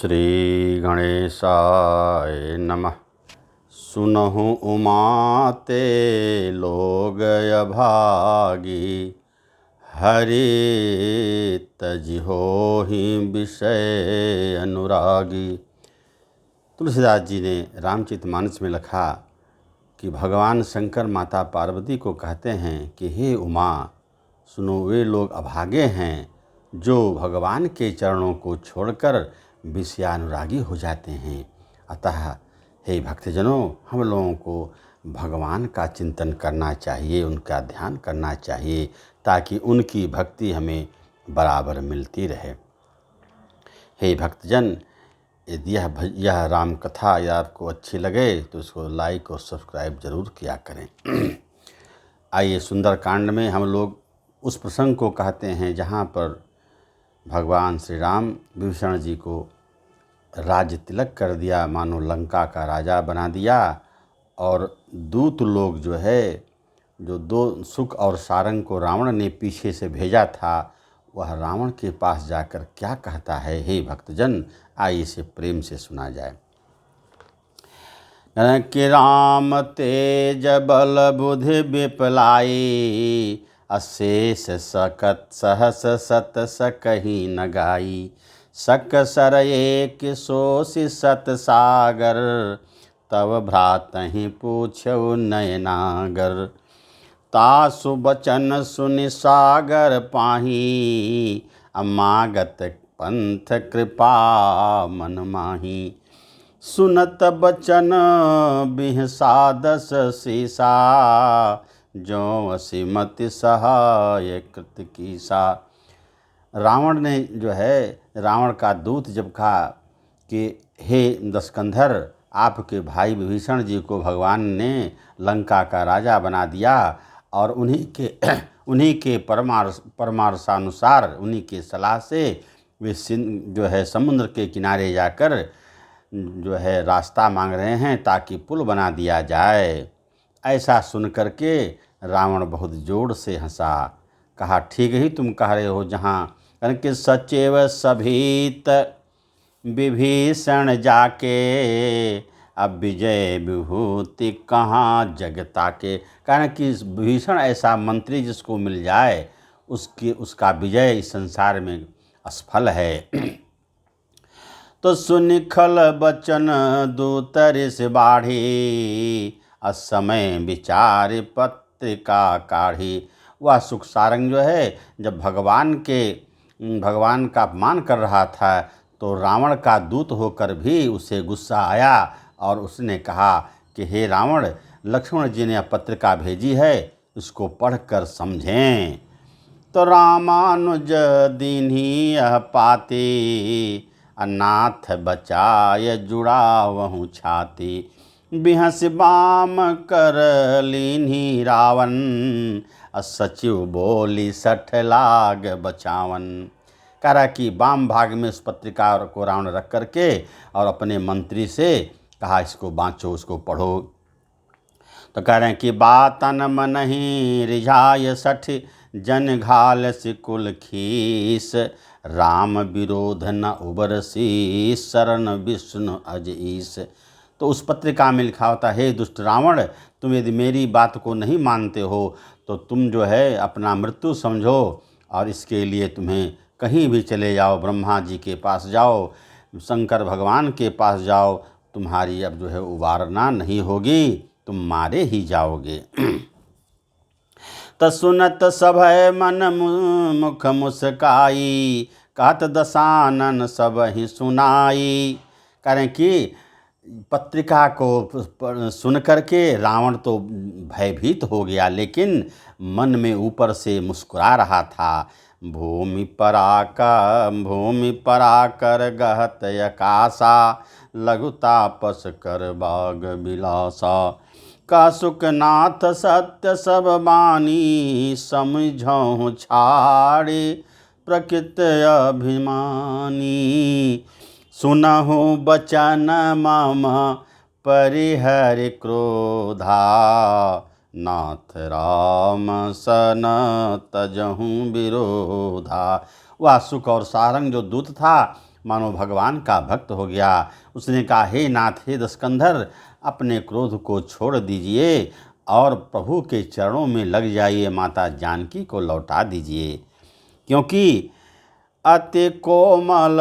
श्री गणेशाय नमः। सुनहु उमाते लोग अभागी, हरि तजिहोहि विषय अनुरागी। तुलसीदास जी ने रामचरितमानस में लिखा कि भगवान शंकर माता पार्वती को कहते हैं कि हे उमा, सुनो, वे लोग अभागे हैं जो भगवान के चरणों को छोड़कर विषयानुरागी हो जाते हैं। अतः हे भक्तजनों, हम लोगों को भगवान का चिंतन करना चाहिए, उनका ध्यान करना चाहिए, ताकि उनकी भक्ति हमें बराबर मिलती रहे। हे भक्तजन, यदि यह राम कथा या आपको अच्छी लगे तो इसको लाइक और सब्सक्राइब जरूर किया करें। आइए, सुंदर कांड में हम लोग उस प्रसंग को कहते हैं जहाँ पर भगवान श्री राम विभीषण जी को राज्य तिलक कर दिया, मानो लंका का राजा बना दिया। और दूत लोग जो दो सुख और सारंग को रावण ने पीछे से भेजा था, वह रावण के पास जाकर क्या कहता है, हे भक्तजन, आइए इसे प्रेम से सुना जाए। कि राम तेज बल बुद्धि विपलाई, अशेष सकत सहस सत सकहि न गाई। सक सर एक सोसि सत सागर, तब भ्रातहि पूछउ नयनागर। तासु बचन सुनि सागर पाही, अमागत पंथ कृपा मन माही। सुनत बचन बिहसादस सीसा, जो सिमति सहाय कृत कीसा। रावण ने रावण का दूत जब कहा कि हे दशकंधर, आपके भाई विभीषण जी को भगवान ने लंका का राजा बना दिया और उन्हीं के परमार्शानुसार, उन्हीं के सलाह से वे समुद्र के किनारे जाकर रास्ता मांग रहे हैं ताकि पुल बना दिया जाए। ऐसा सुन करके रावण बहुत जोर से हंसा। कहा, ठीक ही तुम कह रहे हो, जहाँ कि सचेव सभीत विभीषण जाके, अब विजय विभूति कहाँ जगता के। कारण कि विभीषण ऐसा मंत्री जिसको मिल जाए उसका विजय इस संसार में असफल है। तो सुनिखल बचन दूतरिस बाढ़ी, असमय विचार पत्रिका काढ़ी। वह सुख सारंग जब भगवान का अपमान कर रहा था, तो रावण का दूत होकर भी उसे गुस्सा आया और उसने कहा कि हे रावण, लक्ष्मण जी ने पत्रिका भेजी है, उसको पढ़कर समझें। तो रामानुज दीन्ही यह पाती, अनाथ बचाय जुड़ावहु छाती। बिहस बाम कर लीन्ही रावण, सचिव बोली सठ लाग बचावन। कह रहा कि बाम भाग में उस पत्रिका को रावण रख करके और अपने मंत्री से कहा, इसको बाँचो, उसको पढ़ो। तो कह रहे हैं कि बातन मनहि रिझाय सठ, जन घाल सिकुल खीस। राम विरोध न उबरसी, शरण विष्णु अज ईस। तो उस पत्रिका में लिखा होता है, हे दुष्ट रावण, तुम यदि मेरी बात को नहीं मानते हो तो तुम अपना मृत्यु समझो, और इसके लिए तुम्हें कहीं भी चले जाओ, ब्रह्मा जी के पास जाओ, शंकर भगवान के पास जाओ, तुम्हारी अब उबारना नहीं होगी, तुम मारे ही जाओगे। तसुनत सभय मन मुख मुस्काई, कहत दशानन सब ही सुनाई। करें कि पत्रिका को सुन करके रावण तो भयभीत हो गया, लेकिन मन में ऊपर से मुस्कुरा रहा था। भूमि पराकर गहत यकासा, लघु तापस कर बाग बिलासा। का सुखनाथ सत्य सब बानी, समझौं छाड़े प्रकृत अभिमानी। सुनहु बचन मम परिहरि क्रोधा, नाथ राम सन तजहु विरोधा। वह सुख और सारंग जो दूत था मानो भगवान का भक्त हो गया। उसने कहा, हे नाथ, हे दशकंधर, अपने क्रोध को छोड़ दीजिए और प्रभु के चरणों में लग जाइए, माता जानकी को लौटा दीजिए, क्योंकि अति कोमल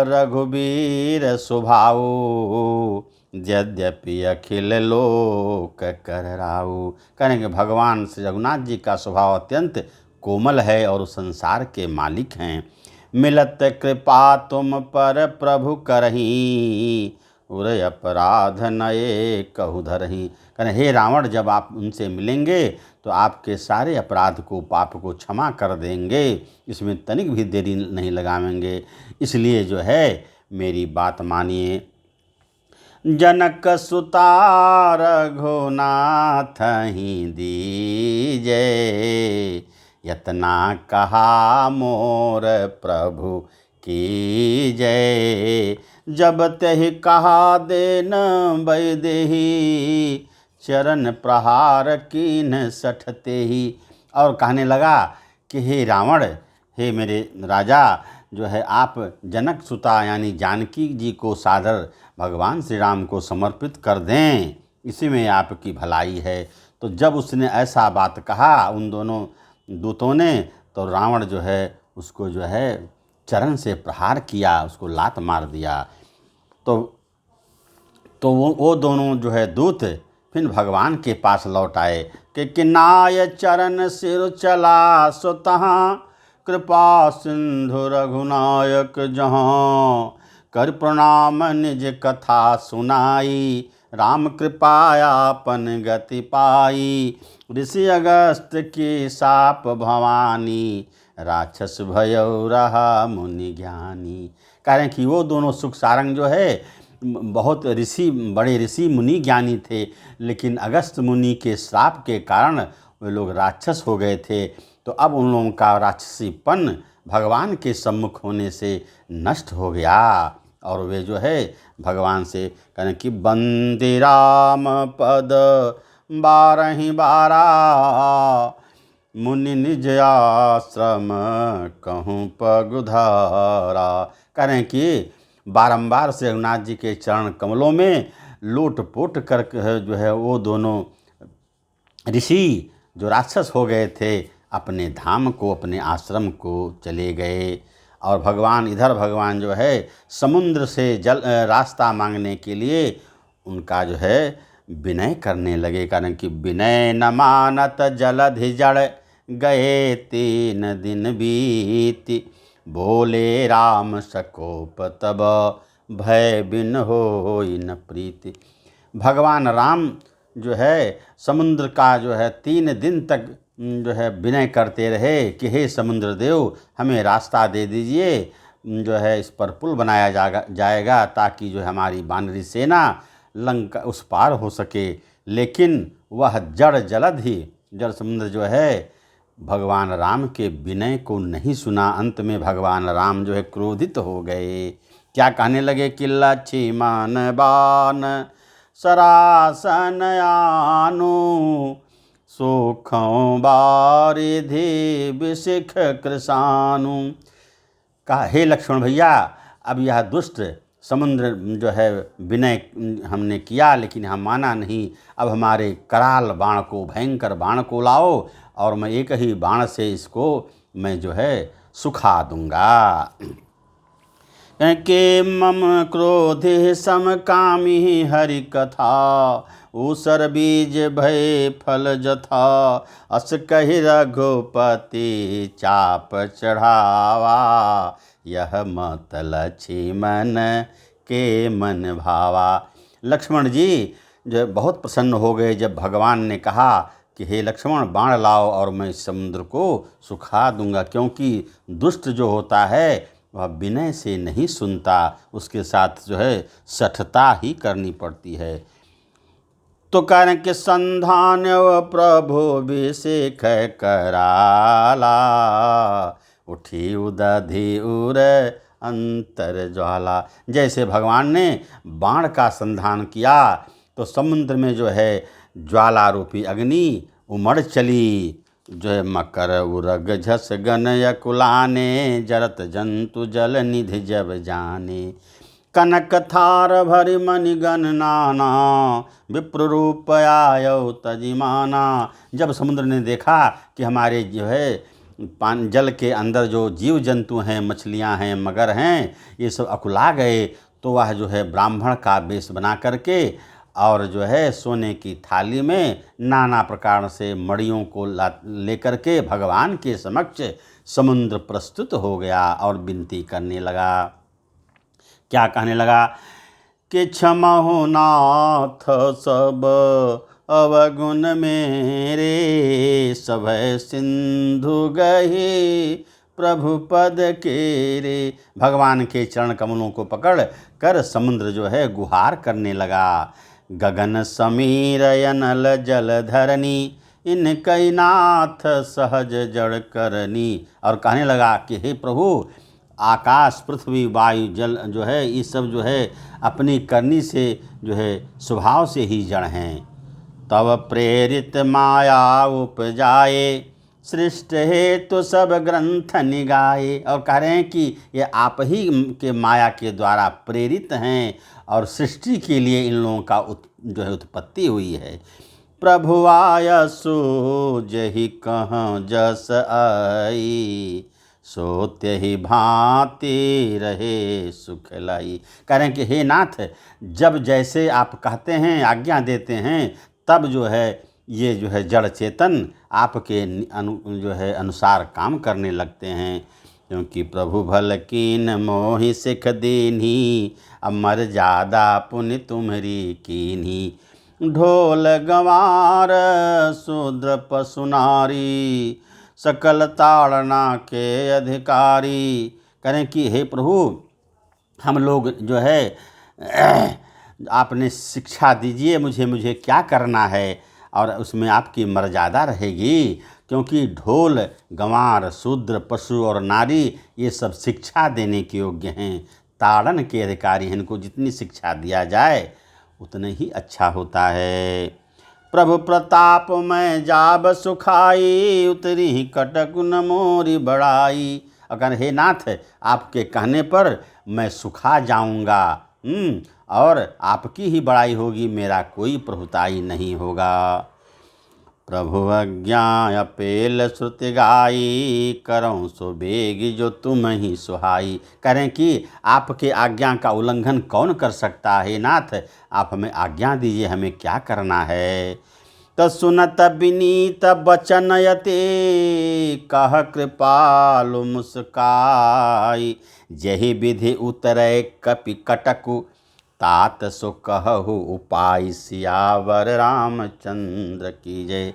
रघुबीर स्वभाव, यद्यपि अखिल लोक कर राऊ। कहेंगे भगवान श्री रघुनाथ जी का स्वभाव अत्यंत कोमल है और संसार के मालिक हैं। मिलत कृपा तुम पर प्रभु करही, उरे अपराध नये कहु धरही। कहें, हे रावण, जब आप उनसे मिलेंगे तो आपके सारे अपराध को, पाप को क्षमा कर देंगे, इसमें तनिक भी देरी नहीं लगाएंगे। इसलिए जो है मेरी बात मानिए। जनक सुता रघुनाथ ही दीजे, यतना कहा मोर प्रभु की जय। जब तहि कहा देन वैदेही, चरण प्रहार कीन सठते ही। और कहने लगा कि हे रावण, हे मेरे राजा, जो है आप जनक सुता यानी जानकी जी को सादर भगवान श्री राम को समर्पित कर दें, इसी में आपकी भलाई है। तो जब उसने ऐसा बात कहा उन दोनों दूतों ने, तो रावण जो है उसको जो है चरण से प्रहार किया, उसको लात मार दिया। तो वो दोनों जो है दूत फिर भगवान के पास लौट आए कि किनाय चरण सिर चला स्वतः, कृपा सिंधु रघुनायक जहाँ। कर प्रणाम निज कथा सुनाई, राम कृपायापन गति पाई। ऋषि अगस्त की साप भवानी, राक्षस भयो रहा मुनि ज्ञानी। कह रहे हैं कि वो दोनों सुख सारंग जो है बहुत बड़े ऋषि मुनि ज्ञानी थे, लेकिन अगस्त मुनि के श्राप के कारण वे लोग राक्षस हो गए थे। तो अब उन लोगों का राक्षसीपन भगवान के सम्मुख होने से नष्ट हो गया और वे जो है भगवान से कहें कि बंदे राम पद बारहि बारा, मुनि निज आश्रम कहूँ पगुधारा। कह रहे हैं कि बारंबार से रघुनाथ जी के चरण कमलों में लोट पोट कर जो है वो दोनों ऋषि जो राक्षस हो गए थे अपने धाम को, अपने आश्रम को चले गए। और भगवान जो है समुद्र से रास्ता मांगने के लिए उनका जो है विनय करने लगे। कारण कि विनय न मानत जलधि जड़, गए 3 दिन बीती। बोले राम सकोप तब, भय बिन होई न प्रीति। भगवान राम जो है समुद्र का जो है 3 दिन तक जो है विनय करते रहे कि हे समुद्र देव, हमें रास्ता दे दीजिए, जो है इस पर पुल बनाया जाएगा ताकि जो हमारी वानरी सेना लंका उस पार हो सके। लेकिन वह जड़ समुद्र जो है भगवान राम के विनय को नहीं सुना। अंत में भगवान राम जो है क्रोधित हो गए। क्या कहने लगे कि लक्ष्मण बान सरासन आनु, सुखों बारिधि विशिख कृषानु। कहा, हे लक्ष्मण भैया, अब यह दुष्ट समुद्र जो है विनय हमने किया लेकिन हम माना नहीं। अब हमारे कराल बाण को, भयंकर बाण को लाओ और मैं एक ही बाण से इसको मैं जो है सुखा दूंगा। के मम क्रोधे समकामी हरि कथा, ऊसर बीज भय फल जथा। अस कहि रघुपति चाप चढ़ावा, यह मत लक्ष्मण के मन भावा। लक्ष्मण जी जो बहुत प्रसन्न हो गए जब भगवान ने कहा कि हे लक्ष्मण, बाण लाओ और मैं इस समुद्र को सुखा दूंगा, क्योंकि दुष्ट जो होता है वह विनय से नहीं सुनता, उसके साथ जो है सठता ही करनी पड़ती है। तो कह रहे कि संधान प्रभु विषेख कराला, उठी उदधि उर अंतर ज्वाला। जैसे भगवान ने बाण का संधान किया तो समुद्र में जो है ज्वाला रूपी अग्नि उमड़ चली, जो है मकर उरग झस गन यकुलाने, जरत जंतु जल निधि जब जाने। कनक थार भरि मणि गण नाना, विप्र रूप आयो तजिमाना। जब समुद्र ने देखा कि हमारे जो है जल के अंदर जो जीव जंतु हैं, मछलियां हैं, मगर हैं, ये सब अकुला गए, तो वह जो है ब्राह्मण का वेश बना करके और जो है सोने की थाली में नाना प्रकार से मड़ियों को लेकर के भगवान के समक्ष समुद्र प्रस्तुत हो गया और विनती करने लगा। क्या कहने लगा कि क्षमहो नाथ सब अवगुण मेरे, सभय सिंधु गहे प्रभु पद के रे। भगवान के चरण कमलों को पकड़ कर समुद्र जो है गुहार करने लगा। गगन समीर अनल जल धरनी, इन कई नाथ सहज जड़ करनी। और कहने लगा कि हे प्रभु, आकाश पृथ्वी वायु जल जो है ये सब जो है अपनी करनी से जो है स्वभाव से ही जड़ हैं। तब प्रेरित माया उपजाए, सृष्ट हेतु सब ग्रंथ निगाए। और कह रहे हैं कि ये आप ही के माया के द्वारा प्रेरित हैं और सृष्टि के लिए इन लोगों का जो है उत्पत्ति हुई है। प्रभु आय सो जहि कहाँ जस आई, सोते ही भांति रहे सुख लाई। कह रहे हैं कि हे नाथ, जब जैसे आप कहते हैं, आज्ञा देते हैं, तब जो है ये जो है जड़ चेतन आपके जो है अनुसार काम करने लगते हैं। क्योंकि प्रभु भल कीन मोहि सिख दीन्ही, अमर ज्यादा पुण्य तुम्हारी कीन्ही। ढोल गंवार शूद्र पशु नारी, सकल ताड़ना के अधिकारी। करें कि हे प्रभु, हम लोग जो है आपने शिक्षा दीजिए मुझे क्या करना है, और उसमें आपकी मर्यादा रहेगी। क्योंकि ढोल गंवार शूद्र पशु और नारी ये सब शिक्षा देने के योग्य हैं, ताड़न के अधिकारी हैं। इनको जितनी शिक्षा दिया जाए उतने ही अच्छा होता है। प्रभु प्रताप में जाब सुखाई, उतरी ही कटक न मोरी बड़ाई। अगर हे नाथ, आपके कहने पर मैं सुखा जाऊंगा और आपकी ही बड़ाई होगी, मेरा कोई प्रभुताई नहीं होगा। प्रभु आज्ञा अपेल श्रुति गाई, करऊँ सो बेगी जो तुम ही सुहाई। करें कि आपके आज्ञा का उल्लंघन कौन कर सकता है। नाथ, आप हमें आज्ञा दीजिए, हमें क्या करना है। तो सुनत विनीत बचन यते, कह कृपालु मुस्काई। जहि विधि उतरै कपि कटकु, तात सो कहु उपाय। सियावर रामचंद्र की जय।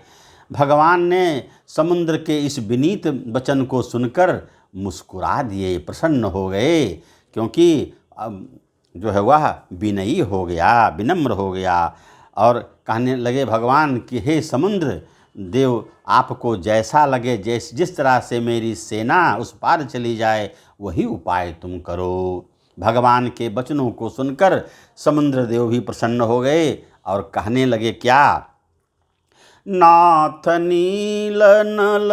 भगवान ने समुद्र के इस विनीत वचन को सुनकर मुस्कुरा दिए, प्रसन्न हो गए। क्योंकि अब जो है वह विनयी हो गया, विनम्र हो गया और कहने लगे भगवान कि हे समुद्र देव, आपको जैसा लगे, जिस तरह से मेरी सेना उस पार चली जाए वही उपाय तुम करो। भगवान के वचनों को सुनकर समुद्र देव भी प्रसन्न हो गए और कहने लगे क्या। नाथ नील नल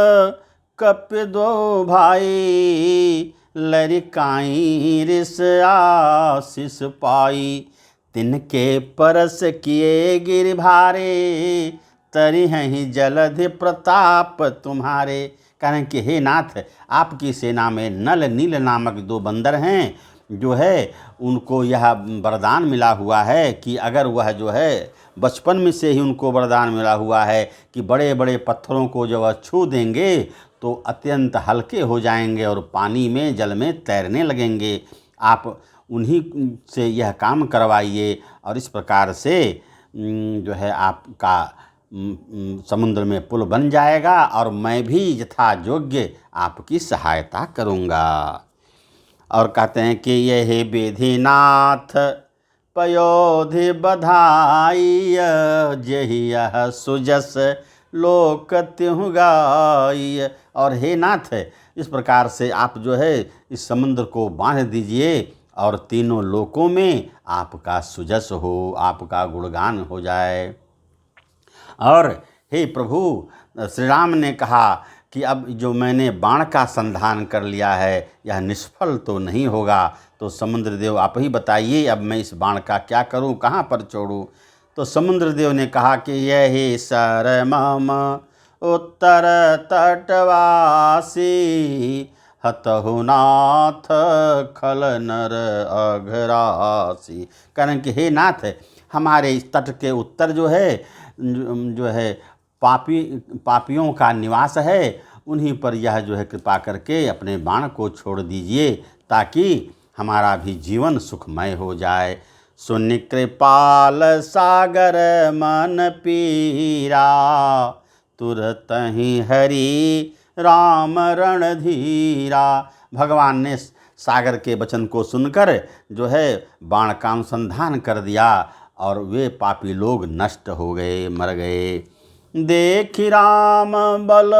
कप दो भाई, लरिकाई रिस आशीष पाई। तिनके परस किए गिर भारे, तरी हैं जलधि प्रताप तुम्हारे। कहें कि हे नाथ, आपकी सेना में नल नील नामक दो बंदर हैं, जो है उनको यह वरदान मिला हुआ है कि अगर वह जो है बचपन में से ही उनको वरदान मिला हुआ है कि बड़े बड़े पत्थरों को जब वह छू देंगे तो अत्यंत हल्के हो जाएंगे और पानी में जल में तैरने लगेंगे। आप उन्हीं से यह काम करवाइए और इस प्रकार से जो है आपका समुद्र में पुल बन जाएगा और मैं भी यथा योग्य आपकी सहायता करूँगा। और कहते हैं कि यह विधिनाथ पयोधि बधाई, जहि यह सुजस लोक त्यों गाई। और हे नाथ, इस प्रकार से आप जो है इस समुद्र को बांध दीजिए और तीनों लोकों में आपका सुजस हो, आपका गुणगान हो जाए। और हे प्रभु, श्री राम ने कहा कि अब जो मैंने बाण का संधान कर लिया है यह निष्फल तो नहीं होगा, तो समुद्र देव आप ही बताइए अब मैं इस बाण का क्या करूं, कहाँ पर छोड़ूं। तो समुद्र देव ने कहा कि यही सर मम उत्तर तटवासी हतहु नाथ खल नर अघरासी। कारण कि हे नाथ, हमारे इस तट के उत्तर जो है पापियों का निवास है, उन्हीं पर यह जो है कृपा करके अपने बाण को छोड़ दीजिए ताकि हमारा भी जीवन सुखमय हो जाए। सुनि कृपाल सागर मन पीरा तुरत ही हरि राम रणधीरा। भगवान ने सागर के वचन को सुनकर जो है बाण का अनुसंधान कर दिया और वे पापी लोग नष्ट हो गए, मर गए। देखि राम बल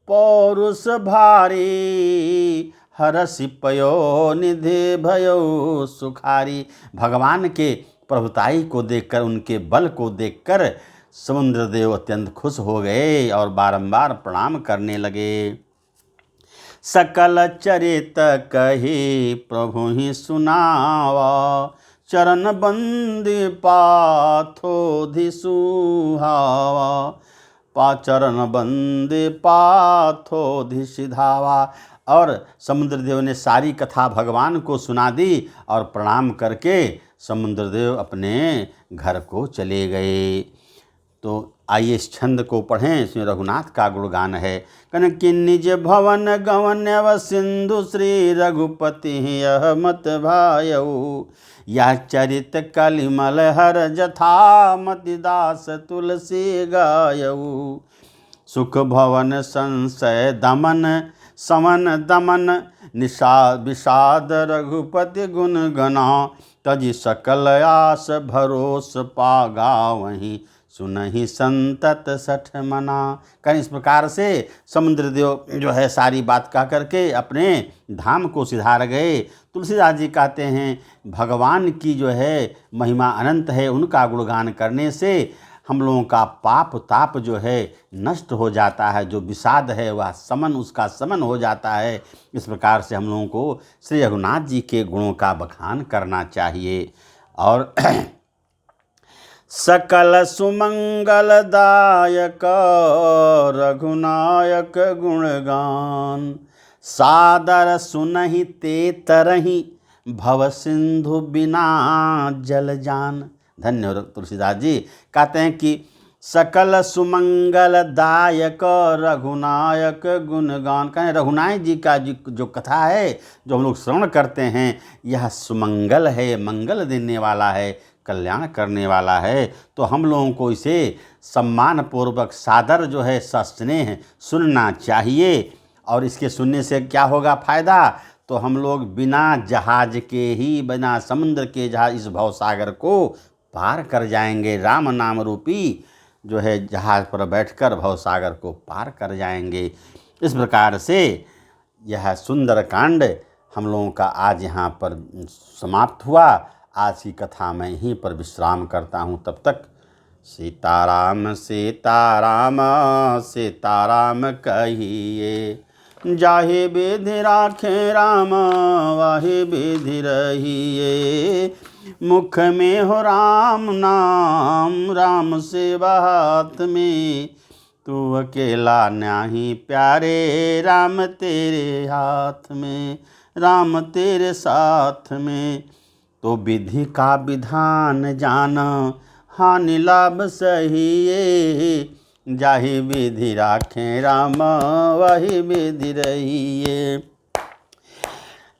पौरुष भारी हरसि पयो निधि भयो सुखारी। भगवान के प्रभुताई को देखकर, उनके बल को देखकर समुद्र देव अत्यंत खुश हो गए और बारंबार प्रणाम करने लगे। सकल चरित कही प्रभु ही सुनावा चरण बंदी पाथोधि सुहावा चरण बंदी पाथोधि सिधावा। और समुद्रदेव ने सारी कथा भगवान को सुना दी और प्रणाम करके समुद्रदेव अपने घर को चले गए। तो आइए इस छंद को पढ़ें, इसमें रघुनाथ का गुणगान है। कनकि निज भवन गवन्यव सिंधु श्री रघुपति यह मत भायऊ यह चरित कलिमल हर जथा मति दास तुलसी गायऊ। सुख भवन संशय दमन समन दमन विषाद रघुपति गुण गना तजि सकल आस भरोस पागा वहीं सुनहि संतत सठ मना। कहीं इस प्रकार से समुद्रदेव जो है सारी बात कह करके अपने धाम को सिधार गए। तुलसीदास जी कहते हैं भगवान की जो है महिमा अनंत है, उनका गुणगान करने से हम लोगों का पाप ताप जो है नष्ट हो जाता है, जो विषाद है वह उसका समन हो जाता है। इस प्रकार से हम लोगों को श्री रघुनाथ जी के गुणों का बखान करना चाहिए। और सकल सुमंगलदायक रघुनायक गुणगान सादर सुनहि ते तरहि भव सिंधु बिना जल जान। धन्य तुलसीदास जी कहते हैं कि सकल सुमंगलदायक रघुनायक गुणगान। कहें रघुनाथ जी का जो कथा है, जो हम लोग श्रवण करते हैं, यह सुमंगल है, मंगल देने वाला है, कल्याण करने वाला है। तो हम लोगों को इसे सम्मान पूर्वक सादर जो है सस्नेह सुनना चाहिए। और इसके सुनने से क्या होगा फायदा, तो हम लोग बिना जहाज के ही, बिना समुद्र के जहाज इस भवसागर को पार कर जाएंगे। राम नाम रूपी जो है जहाज पर बैठकर भवसागर को पार कर जाएंगे। इस प्रकार से यह सुंदर कांड हम लोगों का आज यहाँ पर समाप्त हुआ। आज की कथा मैं यहीं पर विश्राम करता हूँ। तब तक सीताराम सीताराम सीताराम कहिए जाहि विधि राखे राम वाहि विधि रहिए। मुख में हो राम नाम राम सेवा हाथ में तू अकेला नाही प्यारे राम तेरे हाथ में राम तेरे साथ में। तो विधि का विधान जान हानि लाभ सहिए जाहि विधि राखें राम वही विधि रहिए।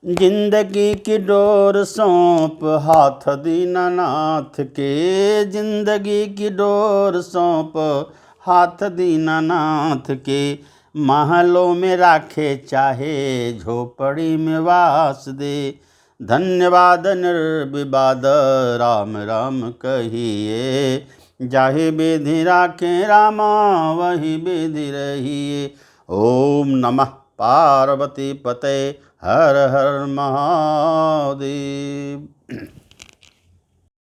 जिंदगी की डोर सौंप हाथ दीनानाथ के जिंदगी की डोर सौंप हाथ दीनानाथ के। महलों में राखे चाहे झोपड़ी में वास दे। धन्यवाद निर्विवाद राम राम कहिए जाहि विधि राखें रामा वही विधि रहिए। ओम नमः पार्वती पते हर हर महादेव।